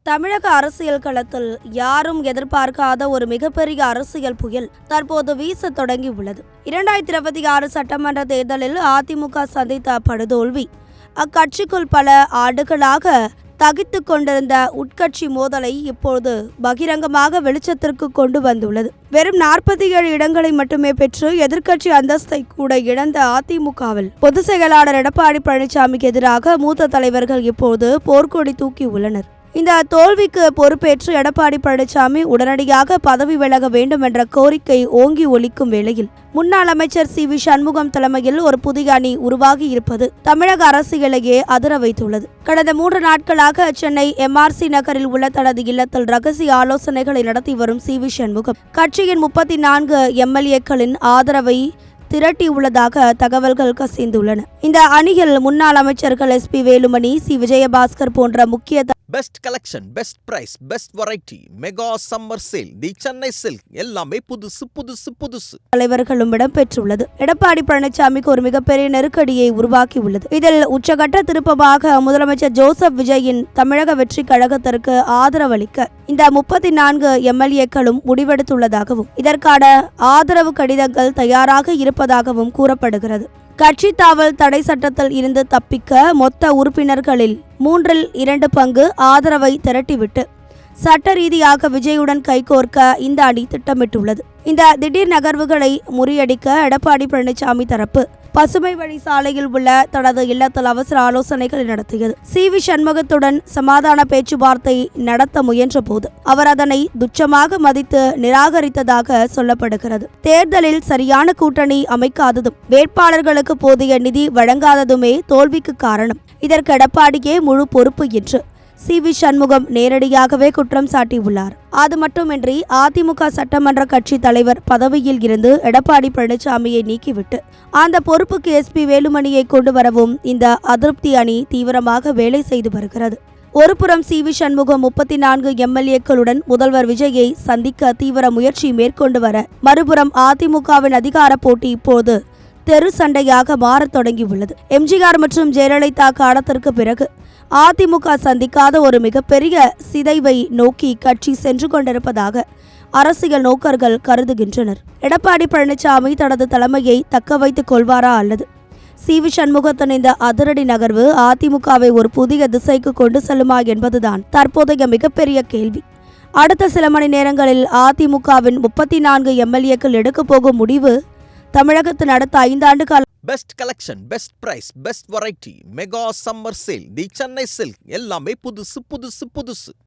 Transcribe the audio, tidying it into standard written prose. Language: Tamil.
தமிழக அரசியல் களத்தில் யாரும் எதிர்பார்க்காத ஒரு மிகப்பெரிய அரசியல் புயல் தற்போது வீச தொடங்கி உள்ளது. 2026 சட்டமன்ற தேர்தலில் அதிமுக சந்தித்த படுதோல்வி அக்கட்சிக்குள் பல ஆண்டுகளாக தகித்துக் கொண்டிருந்த உட்கட்சி மோதலை இப்போது பகிரங்கமாக வெளிச்சத்திற்கு கொண்டு வந்துள்ளது. வெறும் 47 இடங்களை மட்டுமே பெற்று எதிர்க்கட்சி அந்தஸ்தை கூட இழந்த அதிமுகவில் பொதுச் செயலாளர் எடப்பாடி பழனிசாமிக்கு எதிராக மூத்த தலைவர்கள் இப்போது போர்க்கொடி தூக்கி உள்ளனர். இந்த தோல்விக்கு பொறுப்பேற்று எடப்பாடி பழனிசாமி உடனடியாக பதவி விலக வேண்டும் என்ற கோரிக்கை ஓங்கி ஒலிக்கும் வேளையில் முன்னாள் அமைச்சர் சி.வி. சண்முகம் தலைமையில் ஒரு புதிய அணி உருவாகி இருப்பது தமிழக அரசியலையே அதிர வைத்துள்ளது. கடந்த 3 நாட்களாக சென்னை MRC நகரில் உள்ள தனது இல்லத்தில் ரகசிய ஆலோசனைகளை நடத்தி வரும் சி.வி. சண்முகம் கட்சியின் 34 MLA-க்களின் ஆதரவை திரட்டியுள்ளதாக தகவல்கள் கசிந்துள்ளன. இந்த அணியில் முன்னாள் அமைச்சர்கள் SP வேலுமணி, சி. விஜயபாஸ்கர் போன்ற முக்கிய best collection, best price, best variety, mega summer sale, the Chennai silk எல்லாமே புதுசு புதுசு புதுசு தலைவர்களும் இடம்பெற்றுள்ளது. எடப்பாடி பழனிசாமிக்கு ஒரு மிகப்பெரிய நெருக்கடியை உருவாக்கியுள்ளது. இதில் உச்சகட்ட திருப்பமாக முதலமைச்சர் ஜோசப் விஜயின் தமிழக வெற்றி கழகத்திற்கு ஆதரவளிக்க இந்த 34 MLA-க்களும் முடிவெடுத்துள்ளதாகவும் இதற்கான ஆதரவு கடிதங்கள் தயாராக இருப்பதாகவும் கூறப்படுகிறது. கட்சி தாவல் தடை சட்டத்தில் இருந்து தப்பிக்க மொத்த உறுப்பினர்களில் 2/3 பங்கு ஆதரவை திரட்டிவிட்டு சட்ட ரீதியாக விஜயுடன் கைகோர்க்க இந்த அணி திட்டமிட்டுள்ளது. இந்த திடீர் நகர்வுகளை முறியடிக்க எடப்பாடி பழனிசாமி தரப்பு பசுமை வழி சாலையில் உள்ள தனது இல்லத்தில் அவசர ஆலோசனைகளை நடத்தியது. சி.வி. சண்முகத்துடன் சமாதான பேச்சுவார்த்தை நடத்த முயன்ற போது அவர் அதனை துச்சமாக மதித்து நிராகரித்ததாக சொல்லப்படுகிறது. தேர்தலில் சரியான கூட்டணி அமைக்காததும் வேட்பாளர்களுக்கு போதிய நிதி வழங்காததுமே தோல்விக்கு காரணம். இதற்கு எடப்பாடியே முழு பொறுப்பு என்று சி.வி. சண்முகம் நேரடியாகவே குற்றம் சாட்டியுள்ளார். அது மட்டுமின்றி அதிமுக சட்டமன்ற கட்சி தலைவர் பதவியில் இருந்து எடப்பாடி பழனிசாமியை நீக்கிவிட்டு அந்த பொறுப்புக்கு SP வேலுமணியை கொண்டு வரவும் இந்த அதிருப்தி அணி தீவிரமாக வேலை செய்து வருகிறது. ஒருபுறம் சி.வி. சண்முகம் 34 MLA-க்களுடன் முதல்வர் விஜயை சந்திக்க தீவிர முயற்சி மேற்கொண்டு வர, மறுபுறம் அதிமுகவின் அதிகார போட்டி இப்போது தெரு சண்டையாக மாறத் தொடங்கியுள்ளது. MGR மற்றும் ஜெயலலிதா காலத்திற்கு பிறகு அதிமுக சந்திக்காத ஒரு மிகப்பெரிய சிதைவை நோக்கி கட்சி சென்று கொண்டிருப்பதாக அரசியல் நோக்கர்கள் கருதுகின்றனர். எடப்பாடி பழனிசாமி தனது தலைமையை தக்க வைத்துக் கொள்வாரா அல்லது சி.வி. சண்முகத்தின் இந்த அதிரடி நகர்வு அதிமுகவை ஒரு புதிய திசைக்கு கொண்டு செல்லுமா என்பதுதான் தற்போதைய மிகப்பெரிய கேள்வி. அடுத்த சில மணி நேரங்களில் அதிமுகவின் 34 MLA-க்கள் எடுக்க போகும் முடிவு தமிழகத்தின் அடுத்த 5 ஆண்டு கால best collection, best price, best variety, mega summer sale, the Chennai silk எல்லாமே புதுசு புதுசு புதுசு